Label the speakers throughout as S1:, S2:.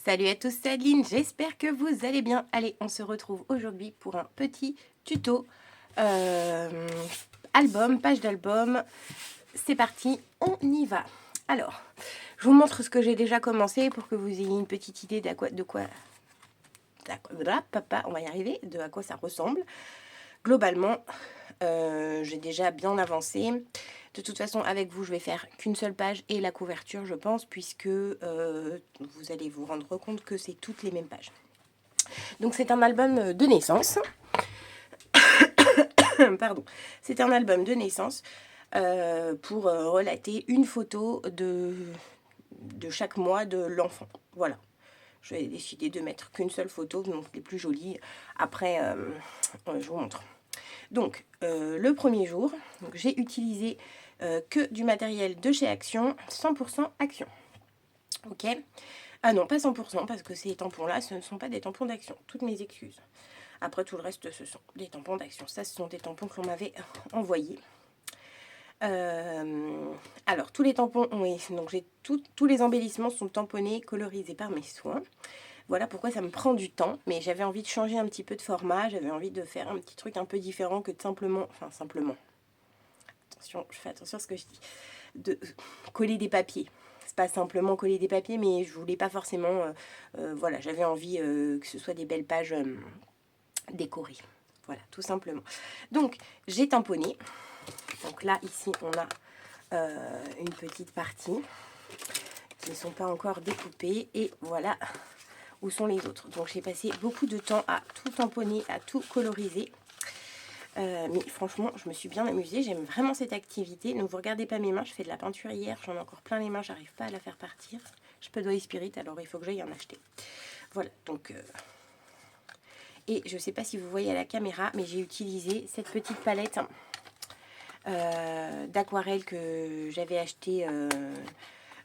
S1: Salut à tous, c'est Adeline, j'espère que vous allez bien. Allez, on se retrouve aujourd'hui pour un petit tuto album, page d'album. C'est parti, on y va. Alors, je vous montre ce que j'ai déjà commencé pour que vous ayez une petite idée on va y arriver, de à quoi ça ressemble. Globalement, j'ai déjà bien avancé. De toute façon, avec vous, je vais faire qu'une seule page et la couverture, je pense, puisque vous allez vous rendre compte que c'est toutes les mêmes pages. Donc c'est un album de naissance. Pardon. C'est un album de naissance pour relater une photo de chaque mois de l'enfant. Voilà. J'ai décidé de mettre qu'une seule photo, donc les plus jolies. Après, je vous montre. Donc, le premier jour, j'ai utilisé que du matériel de chez Action, 100% Action. Ok. Ah non, pas 100%, parce que ces tampons-là, ce ne sont pas des tampons d'Action. Toutes mes excuses. Après, tout le reste, ce sont des tampons d'Action. Ça, ce sont des tampons que l'on m'avait envoyés. Alors, tous les tampons, oui, donc j'ai tous les embellissements sont tamponnés, colorisés par mes soins. Voilà pourquoi ça me prend du temps, mais j'avais envie de changer un petit peu de format, j'avais envie de faire un petit truc un peu différent que de simplement, attention, je fais attention à ce que je dis, de coller des papiers. C'est pas simplement coller des papiers, mais je voulais pas forcément, voilà, j'avais envie que ce soit des belles pages décorées. Voilà, tout simplement. Donc, j'ai tamponné. Donc là, ici, on a une petite partie qui ne sont pas encore découpées. Et voilà où sont les autres. Donc j'ai passé beaucoup de temps à tout tamponner, à tout coloriser. Mais franchement, je me suis bien amusée. J'aime vraiment cette activité. Donc vous regardez pas mes mains, je fais de la peinture hier. J'en ai encore plein les mains, j'arrive pas à la faire partir. Je peux doigt spirit, alors il faut que j'aille en acheter. Voilà, donc... Et je sais pas si vous voyez à la caméra, mais j'ai utilisé cette petite palette d'aquarelle que j'avais acheté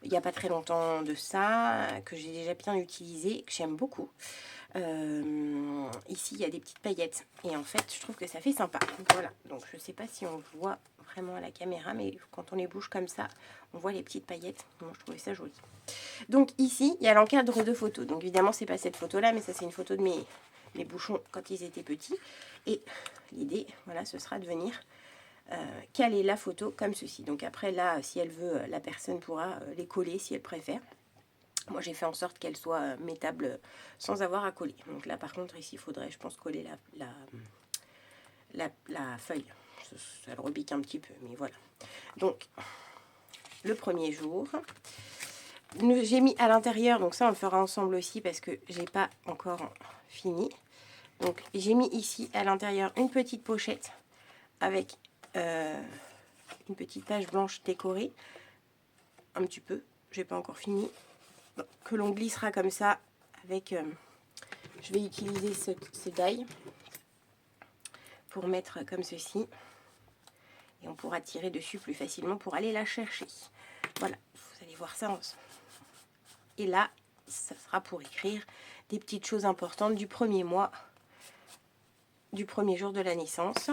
S1: il n'y a pas très longtemps de ça, que j'ai déjà bien utilisé, que j'aime beaucoup. Ici, il y a des petites paillettes et en fait, je trouve que ça fait sympa. Voilà, donc je ne sais pas si on voit vraiment à la caméra, mais quand on les bouge comme ça, on voit les petites paillettes. Moi, je trouvais ça joli. Donc ici, il y a l'encadre de photos. Donc évidemment, c'est pas cette photo-là, mais ça, c'est une photo de mes bouchons quand ils étaient petits. Et l'idée, voilà, ce sera de venir caler la photo comme ceci. Donc après là, si elle veut, la personne pourra les coller si elle préfère. Moi j'ai fait en sorte qu'elle soit mettable sans avoir à coller. Donc là par contre ici il faudrait je pense coller la feuille. Ça le repique un petit peu, mais voilà. Donc le premier jour, j'ai mis à l'intérieur, donc ça on le fera ensemble aussi parce que j'ai pas encore fini. Donc j'ai mis ici à l'intérieur une petite pochette avec une petite page blanche décorée, un petit peu, j'ai pas encore fini, que l'on glissera comme ça avec, je vais utiliser ce die pour mettre comme ceci, et on pourra tirer dessus plus facilement pour aller la chercher. Voilà, vous allez voir ça ensemble. Et là, ça sera pour écrire des petites choses importantes du premier mois, du premier jour de la naissance.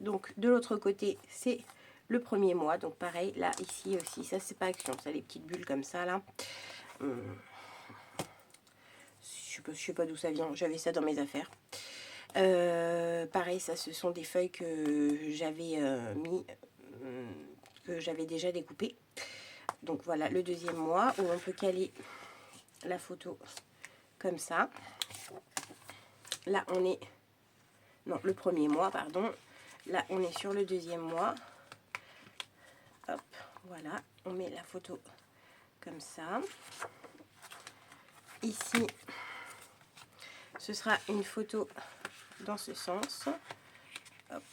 S1: Donc de l'autre côté, c'est le premier mois. Donc pareil, là, ici aussi, ça c'est pas Action, ça les petites bulles comme ça là. Je sais pas d'où ça vient, j'avais ça dans mes affaires. Pareil, ça ce sont des feuilles que j'avais que j'avais déjà découpées. Donc voilà le deuxième mois où on peut caler la photo comme ça. Là on est, non le premier mois pardon, là on est sur le deuxième mois. Hop, voilà, on met la photo comme ça. Ici ce sera une photo dans ce sens. Hop,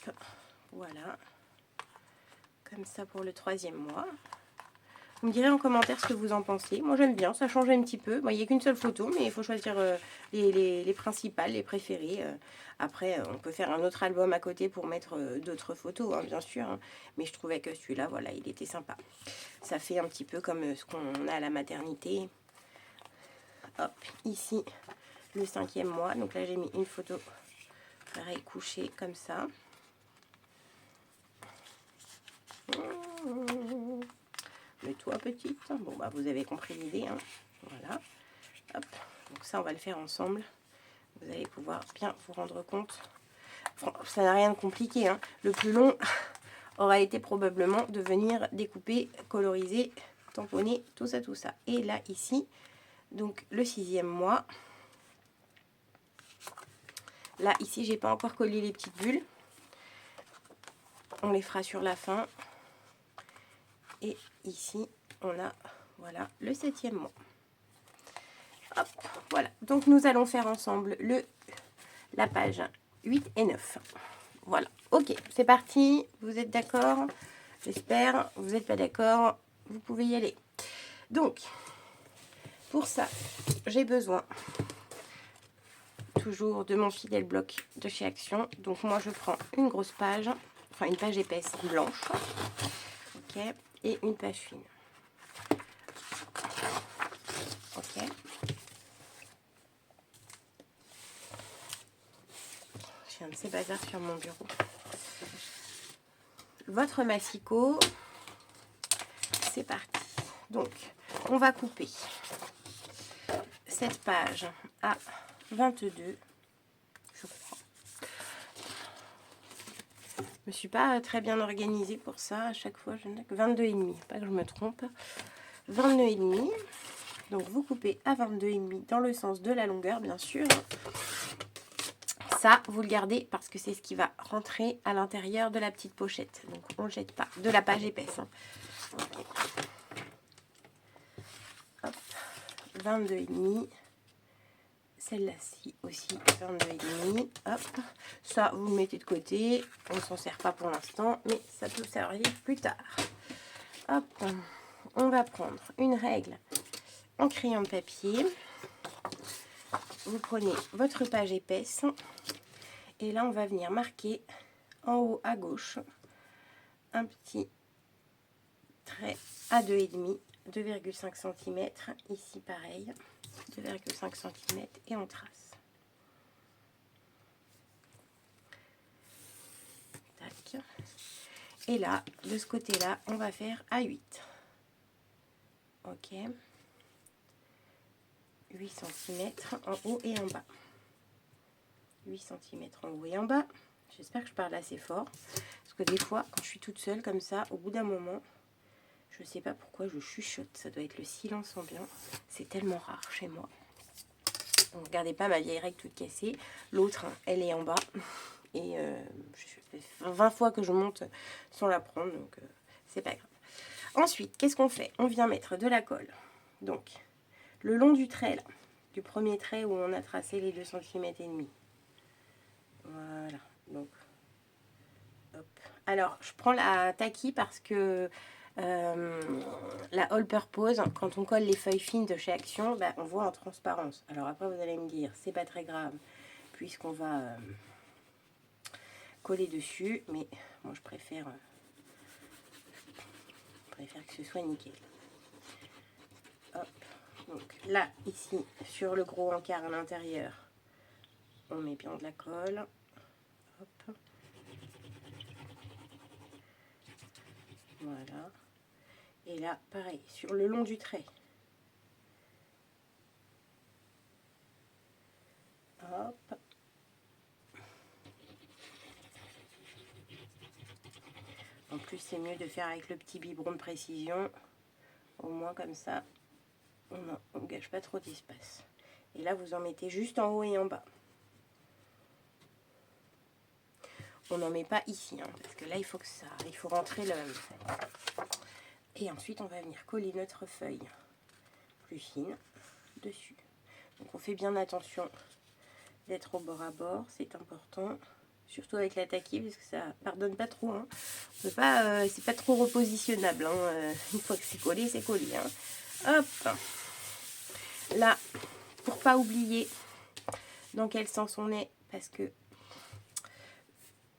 S1: voilà, comme ça pour le troisième mois. Vous me direz en commentaire ce que vous en pensez. Moi j'aime bien, ça change un petit peu. Bon, il n'y a qu'une seule photo, mais il faut choisir les principales, les préférées. Après, on peut faire un autre album à côté pour mettre d'autres photos, hein, bien sûr. Hein. Mais je trouvais que celui-là, voilà, il était sympa. Ça fait un petit peu comme ce qu'on a à la maternité. Hop, ici, le cinquième mois. Donc là, j'ai mis une photo, pareil, couchée comme ça. Le toit petite. Bon, bah, vous avez compris l'idée. Hein. Voilà. Hop. ça, on va le faire ensemble. Vous allez pouvoir bien vous rendre compte. Ça n'a rien de compliqué, hein. Le plus long aura été probablement de venir découper, coloriser, tamponner, tout ça, tout ça. Et là, ici, donc le 6e mois. Là, ici, j'ai pas encore collé les petites bulles. On les fera sur la fin. Et ici, on a, voilà, le 7e mois. Hop, voilà. Donc, nous allons faire ensemble la page 8 et 9. Voilà. Ok, c'est parti. Vous êtes d'accord? J'espère. Vous n'êtes pas d'accord? Vous pouvez y aller. Donc, pour ça, j'ai besoin toujours de mon fidèle bloc de chez Action. Donc, moi, je prends une grosse page, enfin une page épaisse blanche. Ok, et une page fine. Ok. J'ai un de ces bazars sur mon bureau. Votre massicot, c'est parti. Donc, on va couper cette page à 22, je crois. Je me suis pas très bien organisée pour ça. À chaque fois, je n'ai que 22,5. Pas que je me trompe. 22,5. Donc, vous coupez à 22,5 dans le sens de la longueur, bien sûr. Ça, vous le gardez parce que c'est ce qui va rentrer à l'intérieur de la petite pochette. Donc, on ne le jette pas. De la page épaisse. Hein. Okay. Hop. 22,5. Celle-là-ci aussi, 22,5. Hop. Ça, vous le mettez de côté. On ne s'en sert pas pour l'instant, mais ça peut servir plus tard. Hop. On va prendre une règle en crayon de papier. Vous prenez votre page épaisse. Et là, on va venir marquer en haut à gauche un petit trait à 2,5, 2,5 cm. Ici, pareil, 2,5 cm et on trace. Tac. Et là, de ce côté-là, on va faire à 8. Ok. 8 cm en haut et en bas. 8 cm en haut et en bas. J'espère que je parle assez fort. Parce que des fois, quand je suis toute seule comme ça, au bout d'un moment, je ne sais pas pourquoi je chuchote. Ça doit être le silence ambiant. C'est tellement rare chez moi. Donc, regardez pas ma vieille règle toute cassée. L'autre, elle est en bas. Et je fais 20 fois que je monte sans la prendre. Donc, c'est pas grave. Ensuite, qu'est-ce qu'on fait? On vient mettre de la colle. Donc, le long du trait, là. Du premier trait où on a tracé les 2,5 cm. Voilà. Donc, hop. Alors, je prends la Tacky parce que la All Purpose, quand on colle les feuilles fines de chez Action, bah, on voit en transparence. Alors après, vous allez me dire, c'est pas très grave, puisqu'on va coller dessus, mais moi je préfère que ce soit nickel. Hop. Donc là, ici, sur le gros encart à l'intérieur, on met bien de la colle. Hop. Voilà. Et là, pareil, sur le long du trait. Hop. En plus, c'est mieux de faire avec le petit biberon de précision. Au moins, comme ça, on ne gâche pas trop d'espace. Et là, vous en mettez juste en haut et en bas. On n'en met pas ici, hein, parce que là, il faut rentrer le... Et ensuite, on va venir coller notre feuille plus fine dessus. Donc, on fait bien attention d'être au bord à bord, c'est important. Surtout avec la Tacky, parce que ça pardonne pas trop. Hein. C'est pas trop repositionnable. Hein. Une fois que c'est collé, c'est collé. Hein. Hop. Là, pour pas oublier dans quel sens on est, parce que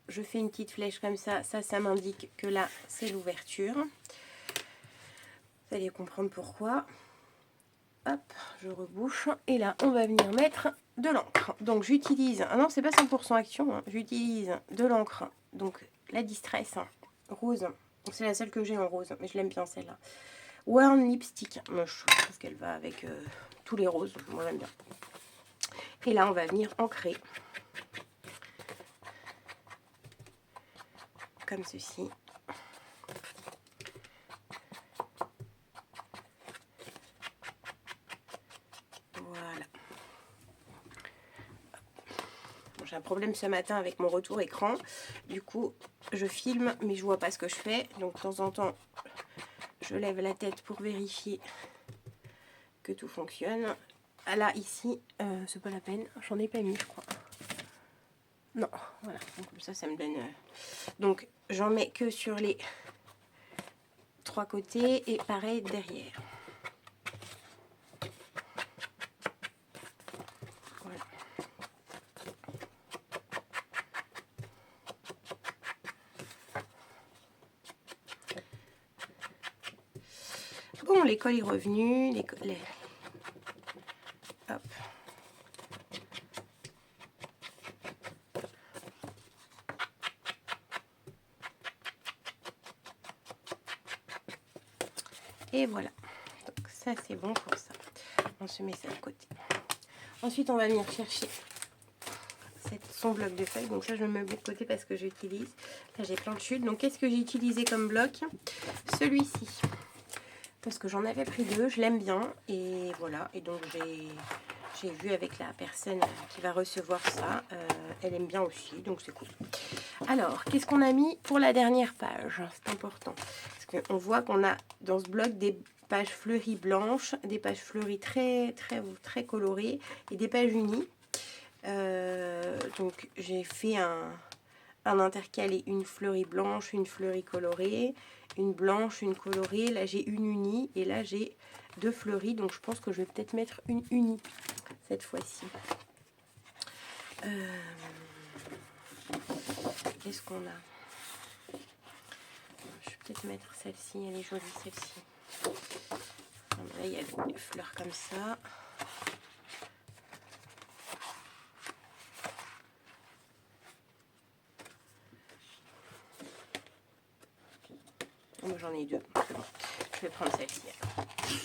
S1: je fais une petite flèche comme ça. Ça m'indique que là, c'est l'ouverture. Vous allez comprendre pourquoi. Hop, je rebouche. Et là, on va venir mettre de l'encre. Donc, j'utilise... Ah non, c'est pas 100% Action. Hein. J'utilise de l'encre. Donc, la Distress rose. C'est la seule que j'ai en rose, mais je l'aime bien celle-là. Warm Lipstick. Moi, je trouve qu'elle va avec tous les roses. Moi, j'aime bien. Et là, on va venir ancrer. Comme ceci. Voilà. Bon, j'ai un problème ce matin avec mon retour écran. Du coup, je filme, mais je vois pas ce que je fais. Donc, de temps en temps, je lève la tête pour vérifier que tout fonctionne. Ah là, ici, c'est pas la peine. J'en ai pas mis, je crois. Non, voilà. Donc, comme ça me donne... Donc, j'en mets que sur les 3 côtés et pareil derrière. Voilà. Bon, l'école est revenue. Hop. Et voilà. Donc ça, c'est bon pour ça. On se met ça de côté. Ensuite, on va venir chercher son bloc de feuilles. Donc ça, je me mets de côté parce que j'utilise. Là, j'ai plein de chutes. Donc, qu'est-ce que j'ai utilisé comme bloc? Celui-ci. Parce que j'en avais pris 2. Je l'aime bien. Et voilà. Et donc, j'ai vu avec la personne qui va recevoir ça. Elle aime bien aussi. Donc, c'est cool. Alors, qu'est-ce qu'on a mis pour la dernière page? C'est important. Parce qu'on voit qu'on a dans ce bloc des pages fleuries blanches, des pages fleuries très colorées et des pages unies. Donc j'ai fait un intercalé, une fleurie blanche, une fleurie colorée, une blanche, une colorée. Là j'ai une unie et là j'ai 2 fleuries. Donc je pense que je vais peut-être mettre une unie cette fois-ci. Qu'est-ce qu'on a? Je vais peut-être mettre celle-ci, elle est jolie celle-ci. Là il y a des fleurs comme ça. Moi j'en ai 2. Je vais prendre celle-ci.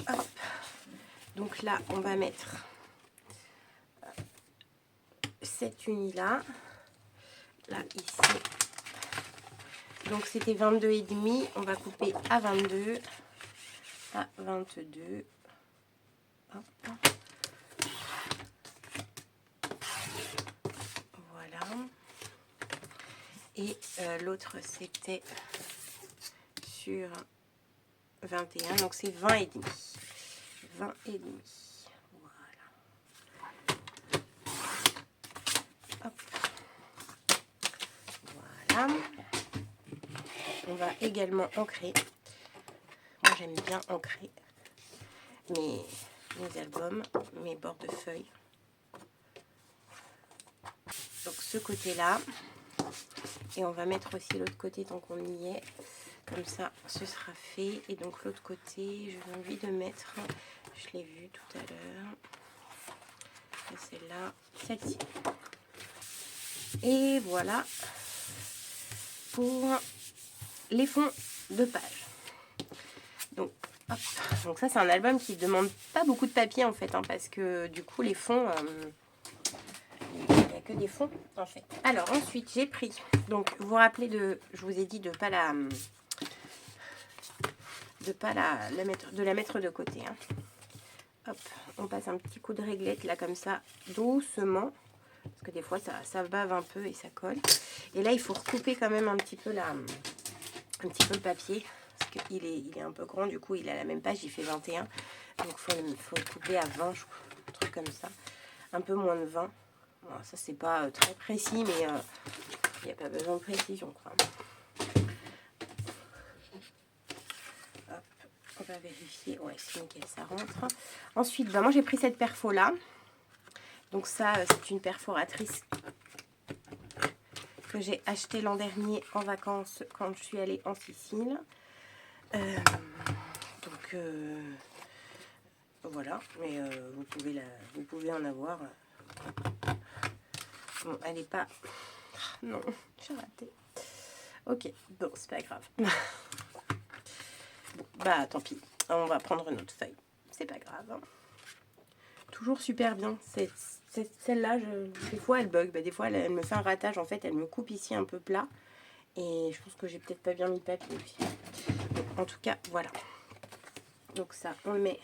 S1: Hop. Donc là on va mettre cette unie là. Là ici. Donc c'était 22,5. On va couper à 22. À 22. Hop. Voilà. Et l'autre c'était sur 21. Donc c'est 20,5. 20,5. Voilà. Hop. Voilà. On va également ancrer. Moi j'aime bien ancrer mes albums, mes bords de feuilles. Donc ce côté-là. Et on va mettre aussi l'autre côté tant qu'on y est. Comme ça, ce sera fait. Et donc l'autre côté, j'ai envie de mettre, je l'ai vu tout à l'heure, celle-là, celle-ci. Et voilà pour les fonds de page. Donc, hop. Donc ça, c'est un album qui ne demande pas beaucoup de papier en fait, hein, parce que du coup, les fonds... il n'y a que des fonds en fait. Alors ensuite j'ai pris, donc vous vous rappelez de, je vous ai dit de pas la mettre de côté, hein. Hop, on passe un petit coup de réglette là comme ça, doucement, parce que des fois ça bave un peu et ça colle. Et là il faut recouper quand même un petit peu le papier, parce qu'il est un peu grand, du coup il a la même page, il fait 21, donc faut le couper à 20, je crois, un truc comme ça, un peu moins de 20. Bon, ça c'est pas très précis, mais il n'y a pas besoin de précision, quoi. Hop, on va vérifier. Ouais, c'est nickel, ça rentre. Ensuite, moi j'ai pris cette perfo là. Donc ça, c'est une perforatrice que j'ai achetée l'an dernier en vacances quand je suis allée en Sicile. Donc voilà, mais vous pouvez en avoir. Bon, elle n'est pas... Non, j'ai raté. Ok, bon, c'est pas grave. Bon, bah, tant pis. On va prendre une autre feuille. C'est pas grave. Hein. toujours super bien. Celle-là, des fois elle bug, des fois elle me fait un ratage, en fait elle me coupe ici un peu plat. Et je pense que j'ai peut-être pas bien mis le papier aussi. Donc, en tout cas, voilà. Donc ça, on le met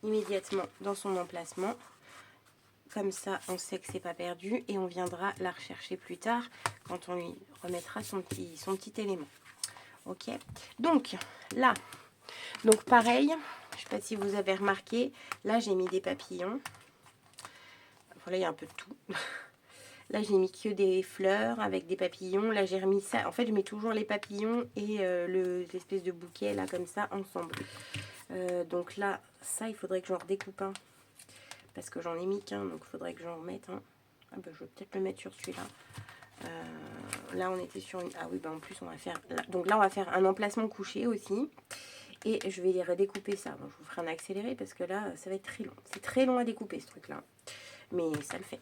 S1: immédiatement dans son emplacement. Comme ça, on sait que c'est pas perdu et on viendra la rechercher plus tard quand on lui remettra son petit élément. Ok. Donc là, donc pareil, je sais pas si vous avez remarqué, là j'ai mis des papillons. Voilà, il y a un peu de tout. Là j'ai mis que des fleurs avec des papillons. Là j'ai remis ça. En fait, je mets toujours les papillons et l'espèce de bouquet là comme ça ensemble. Donc là, ça il faudrait que j'en redécoupe un. Parce que j'en ai mis qu'un, donc il faudrait que j'en remette un. Ah bah, je vais peut-être le mettre sur celui-là. Là, on était sur une... Ah oui, bah en plus, on va faire... Donc là, on va faire un emplacement couché aussi. Et je vais les redécouper ça. Bon, je vous ferai un accéléré parce que là, ça va être très long. C'est très long à découper, ce truc-là. Mais ça le fait.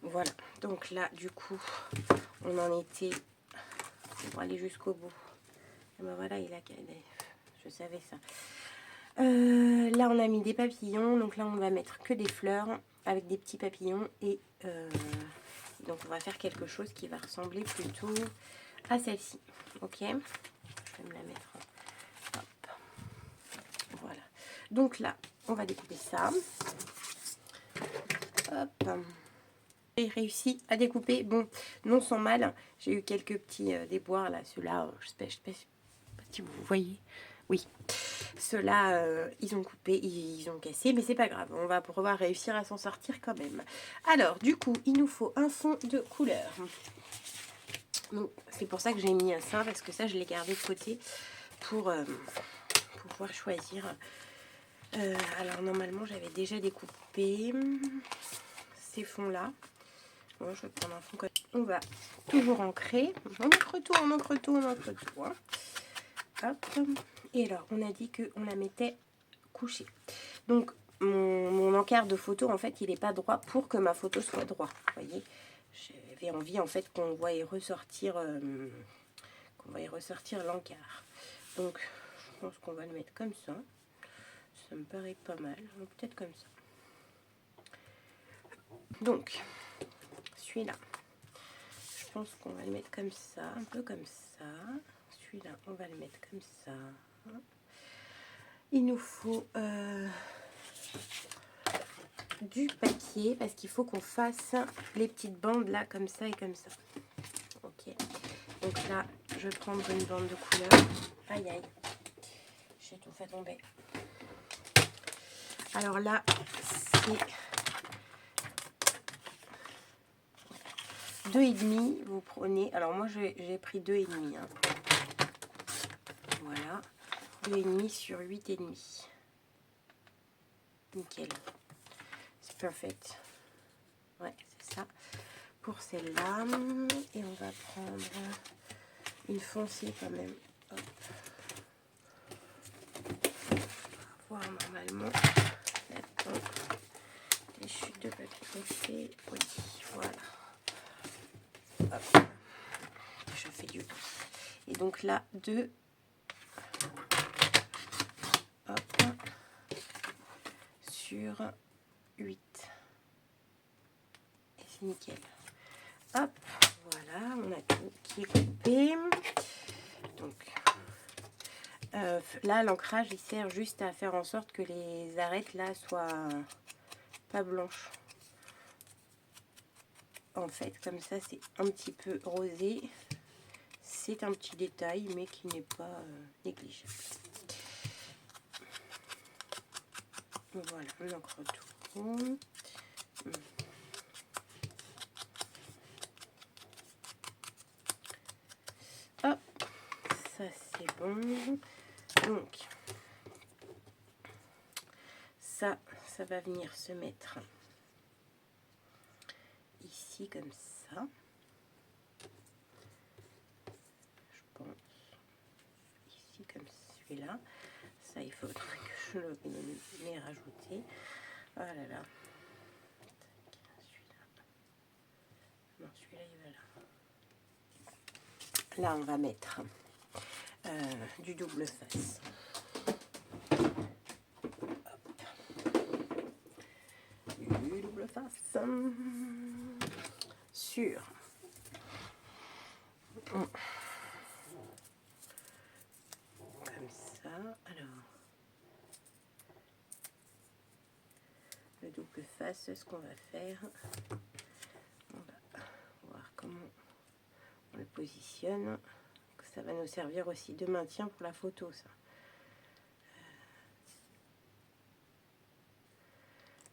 S1: Voilà. Donc là, du coup, on en était... Pour aller jusqu'au bout. Et ben voilà, il a... Je savais ça. Là on a mis des papillons, donc là on va mettre que des fleurs avec des petits papillons et donc on va faire quelque chose qui va ressembler plutôt à celle-ci. Ok, je vais me la mettre. Hop. Voilà, donc là on va découper ça. Hop, j'ai réussi à découper, bon, non sans mal. J'ai eu quelques petits déboires là, ceux-là, je sais pas si vous voyez. Oui, ceux-là, ils ont coupé, ils ont cassé, mais c'est pas grave. On va pouvoir réussir à s'en sortir quand même. Alors, du coup, il nous faut un fond de couleur. Donc, c'est pour ça que j'ai mis ça, parce que ça, je l'ai gardé de côté pour pouvoir choisir. Alors, normalement, j'avais déjà découpé ces fonds-là. Bon, je vais prendre un fond comme ça. On va toujours ancrer. On encre tout, on encre tout, on encre tout. Hein. Hop. Et alors, on a dit qu'on la mettait couchée. Donc, mon encart de photo, en fait, il n'est pas droit pour que ma photo soit droite. Vous voyez, j'avais envie, en fait, qu'on voie y ressortir, l'encart. Donc, je pense qu'on va le mettre comme ça. Ça me paraît pas mal. Peut-être comme ça. Donc, celui-là, je pense qu'on va le mettre comme ça, un peu comme ça. Celui-là, on va le mettre comme ça. Il nous faut du papier parce qu'il faut qu'on fasse les petites bandes là, comme ça et comme ça. Ok. Donc là, je vais prendre une bande de couleur. Aïe aïe, j'ai tout fait tomber. Alors là, c'est 2,5. Vous prenez. Alors moi, j'ai pris 2,5. Hein. Voilà. 2,5 sur 8,5. Nickel. C'est parfait. Ouais, c'est ça. Pour celle-là. Et on va prendre une foncée quand même. Hop. On va voir normalement. Attends. Des chutes de papier foncé. Oui, voilà. Hop. Je fais du coup. Et donc là, 2. Hop. Sur 8. Et c'est nickel. Hop. Voilà, on a tout qui est coupé. Donc, là, l'ancrage, il sert juste à faire en sorte que les arêtes, là, soient pas blanches. En fait, comme ça, c'est un petit peu rosé. C'est un petit détail, mais qui n'est pas négligeable. Voilà, on encre tout. Hop, ça c'est bon. Donc, ça va venir se mettre ici comme ça. Je pense. Ici comme celui-là. Ça, il faudrait que je le l'ai rajouté. Oh là là. Celui-là. Non, celui-là, il va là. Là, on va mettre du double face. face sur comme ça. Alors, le double face, ce qu'on va faire, on va voir comment on le positionne. Ça va nous servir aussi de maintien pour la photo, ça.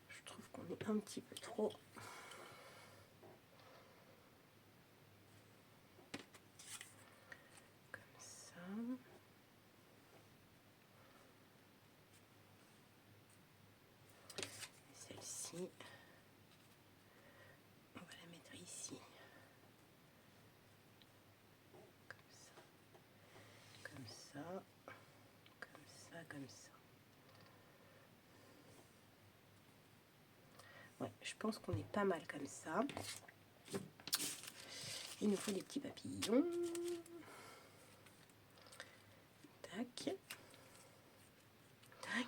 S1: Je trouve qu'on est un petit peu trop. Comme ça. Celle-ci, on va la mettre ici. Comme ça, comme ça, comme ça. Ouais, je pense qu'on est pas mal comme ça. Il nous faut des petits papillons. Tac. Tac.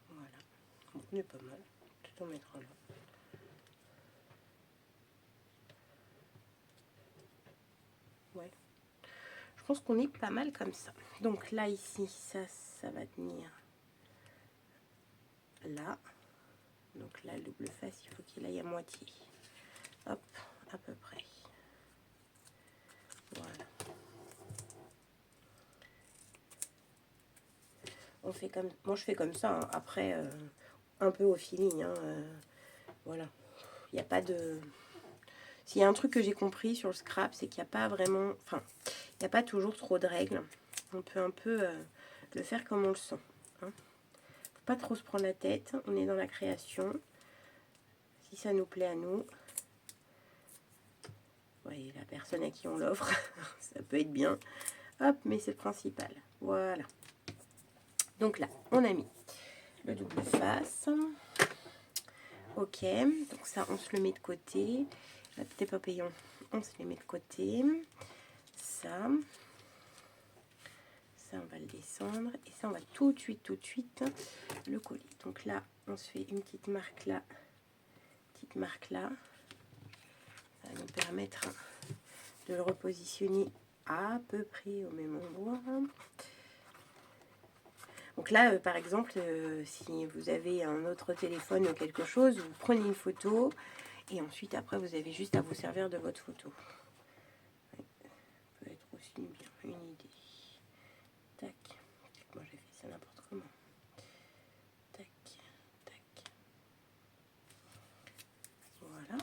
S1: Voilà. Bon, on est pas mal. Tout en mettre là. Ouais. Je pense qu'on est pas mal comme ça. Donc là, ici, ça va tenir là. Donc là, le double face, il faut qu'il aille à moitié. Hop, à peu près. Voilà. On fait comme, moi je fais comme ça, hein. Après un peu au feeling, hein, voilà. Il n'y a pas de, s'il y a un truc que j'ai compris sur le scrap, c'est qu'il n'y a pas vraiment, enfin, il n'y a pas toujours trop de règles. On peut un peu le faire comme on le sent, hein. Faut pas trop se prendre la tête, on est dans la création. Si ça nous plaît à nous, voyez, la personne à qui on l'offre, ça peut être bien. Hop, mais c'est le principal. Voilà. Donc là, on a mis le double face. Ok, donc ça, on se le met de côté. Le petit papillon, on se les met de côté. Ça, on va le descendre. Et ça, on va tout de suite le coller. Donc là, on se fait une petite marque là. Petite marque là. Ça va nous permettre de le repositionner à peu près au même endroit. Donc là, par exemple, si vous avez un autre téléphone ou quelque chose, vous prenez une photo et ensuite, après, vous avez juste à vous servir de votre photo. Ouais, ça peut être aussi bien une idée. Tac. Moi, j'ai fait ça n'importe comment. Tac, tac. Voilà.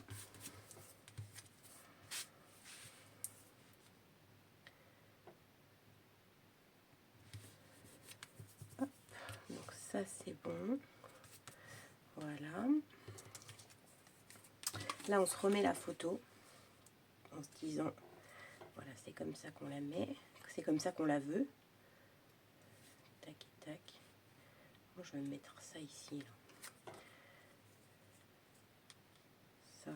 S1: Hop. Donc ça, c'est bon. Voilà. Là, on se remet la photo en se disant, voilà, c'est comme ça qu'on la met, c'est comme ça qu'on la veut. Tac et tac. Moi, je vais mettre ça ici. Là. Ça,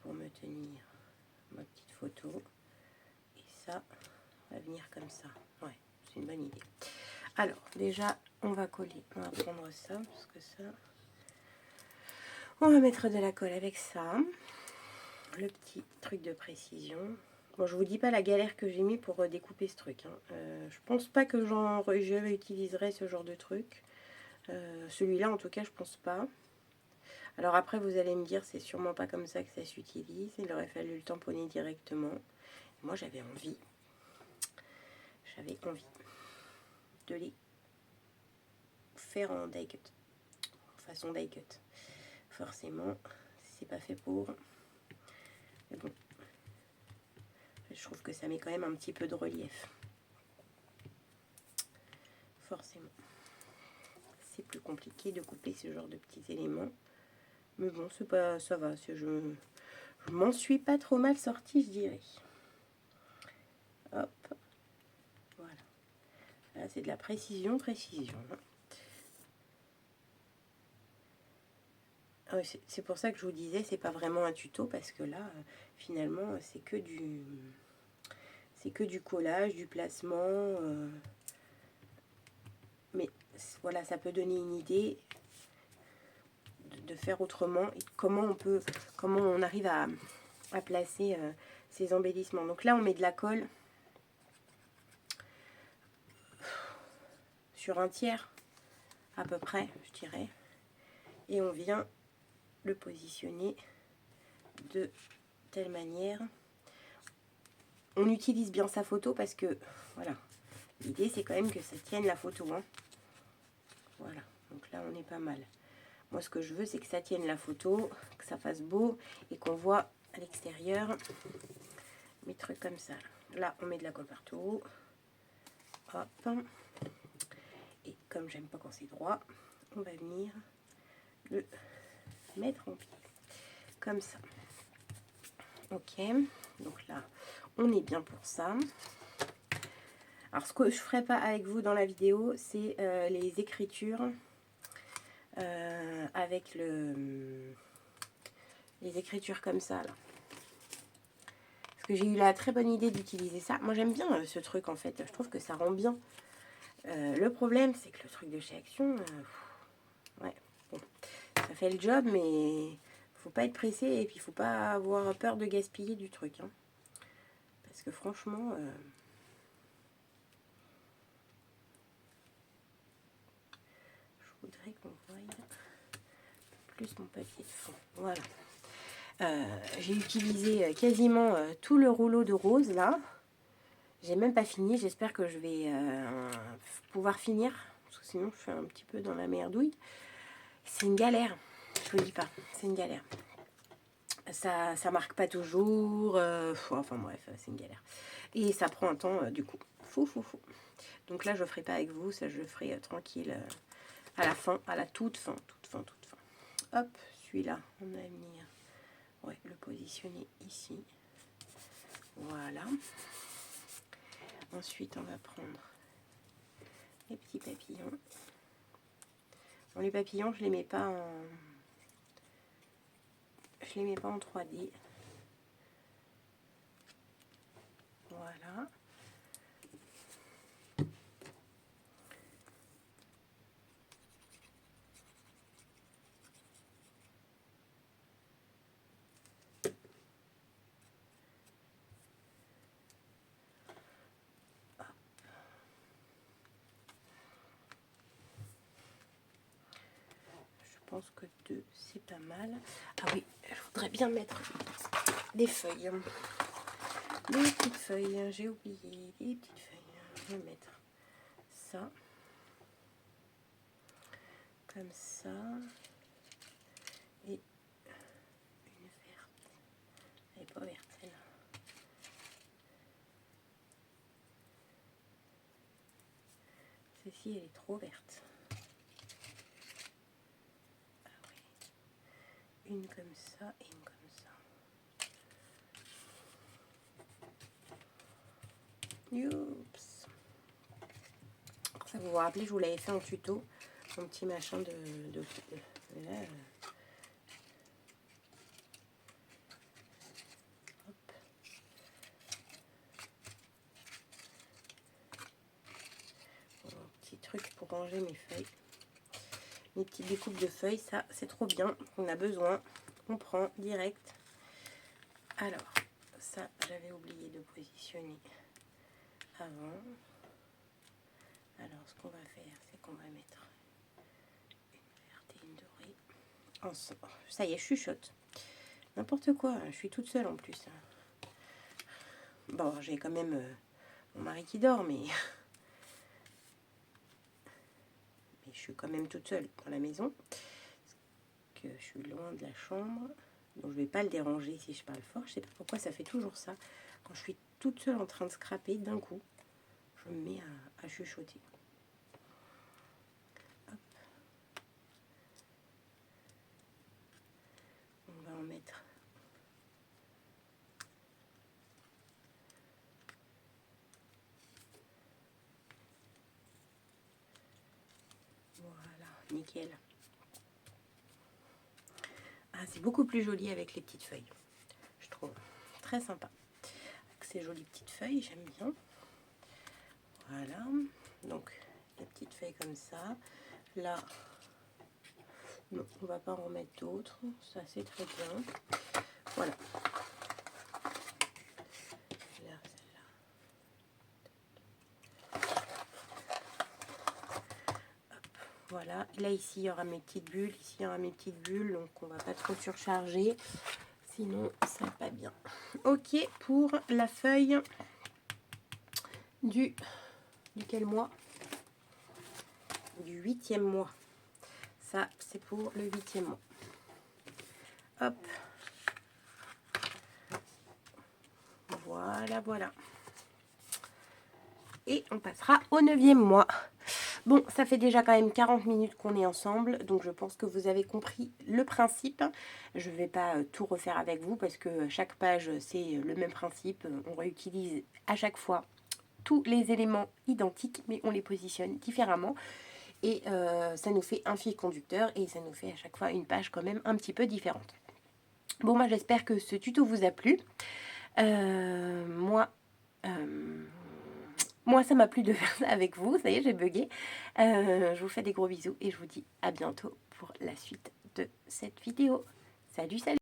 S1: pour me tenir ma petite photo. Et ça va venir comme ça. Ouais, c'est une bonne idée. Alors, déjà, on va coller. On va prendre ça, parce que ça... On va mettre de la colle avec ça. Le petit truc de précision. Bon, je vous dis pas la galère que j'ai mis pour découper ce truc. Hein. Je pense pas que je réutiliserai ce genre de truc. Celui-là, en tout cas, je pense pas. Alors après, vous allez me dire, c'est sûrement pas comme ça que ça s'utilise. Il aurait fallu le tamponner directement. Moi, j'avais envie de les faire en die cut, en façon die cut. Forcément, c'est pas fait pour. Mais bon, je trouve que ça met quand même un petit peu de relief. Forcément. C'est plus compliqué de couper ce genre de petits éléments. Mais bon, c'est pas, ça va. Je m'en suis pas trop mal sortie, je dirais. Hop. Voilà. Là, c'est de la précision. C'est pour ça que je vous disais, c'est pas vraiment un tuto, parce que là, finalement, c'est que du collage, du placement. Mais voilà, ça peut donner une idée de faire autrement et comment on arrive à placer ces embellissements. Donc là, on met de la colle sur un tiers à peu près, je dirais, et on vient le positionner de telle manière. On utilise bien sa photo parce que, voilà, l'idée c'est quand même que ça tienne la photo, hein. Voilà, donc là on est pas mal. Moi ce que je veux c'est que ça tienne la photo, que ça fasse beau et qu'on voit à l'extérieur mes trucs comme ça. Là on met de la colle partout. Hop. Et comme j'aime pas quand c'est droit, on va venir le mettre en pied. Comme ça. Ok, donc là on est bien pour ça. Alors ce que je ferai pas avec vous dans la vidéo, c'est les écritures avec les écritures comme ça là. Parce que j'ai eu la très bonne idée d'utiliser ça. Moi j'aime bien ce truc en fait, je trouve que ça rend bien. Le problème c'est que le truc de chez Action, ouais, bon, ça fait le job, mais faut pas être pressé et puis faut pas avoir peur de gaspiller du truc, hein. Parce que franchement, je voudrais qu'on voie plus mon papier de fond. Voilà. J'ai utilisé quasiment tout le rouleau de rose là. J'ai même pas fini. J'espère que je vais pouvoir finir. Parce que sinon je suis un petit peu dans la merdouille. C'est une galère. Je vous dis pas. C'est une galère. Ça marque pas toujours. Enfin bref, c'est une galère. Et ça prend un temps du coup. Fou. Donc là je ferai pas avec vous. Ça je ferai tranquille à la fin. À la toute fin. Hop, celui-là, on va venir le positionner ici. Voilà. Ensuite, on va prendre les petits papillons. Bon, les papillons, je les mets pas en 3D. Voilà. Je pense que 2, c'est pas mal. Ah oui, je voudrais bien mettre des feuilles. Des petites feuilles, j'ai oublié. Des petites feuilles. Je vais mettre ça. Comme ça. Et une verte. Elle n'est pas verte, celle-là. Celle-ci, elle est trop verte. Une comme ça et une comme ça. Youps. Ça, vous vous rappelez, je vous l'avais fait en tuto, mon petit machin de là. Hop. Bon, un petit truc pour ranger mes feuilles. Mes petites découpes de feuilles, ça c'est trop bien. On a besoin, on prend direct. Alors, ça j'avais oublié de positionner avant. Alors ce qu'on va faire, c'est qu'on va mettre une verte et une dorée ensemble. Ça y est, je chuchote. N'importe quoi, je suis toute seule en plus. Bon, j'ai quand même mon mari qui dort, mais je suis quand même toute seule dans la maison. Parce que je suis loin de la chambre. Donc je vais pas le déranger si je parle fort. Je sais pas pourquoi ça fait toujours ça. Quand je suis toute seule en train de scraper, d'un coup, je me mets à chuchoter. Hop. On va en mettre. Voilà, nickel. Ah, c'est beaucoup plus joli avec les petites feuilles. Je trouve très sympa. Avec ces jolies petites feuilles, j'aime bien. Voilà. Donc, les petites feuilles comme ça. là, non, on va pas en remettre d'autres. Ça, c'est très bien. Voilà. Là, celle-là. Voilà, là ici il y aura mes petites bulles, ici il y aura mes petites bulles, donc on va pas trop surcharger, sinon ça va pas bien. Ok, pour la feuille duquel mois? Du 8e mois. Ça c'est pour le 8e mois. Hop. Voilà, voilà. Et on passera au 9e mois. Bon, ça fait déjà quand même 40 minutes qu'on est ensemble, donc je pense que vous avez compris le principe. Je ne vais pas tout refaire avec vous parce que chaque page, c'est le même principe. On réutilise à chaque fois tous les éléments identiques, mais on les positionne différemment. Et ça nous fait un fil conducteur et ça nous fait à chaque fois une page quand même un petit peu différente. Bon, moi j'espère que ce tuto vous a plu. Moi, ça m'a plu de faire ça avec vous. Ça y est, j'ai bugué. Je vous fais des gros bisous et je vous dis à bientôt pour la suite de cette vidéo. Salut, salut!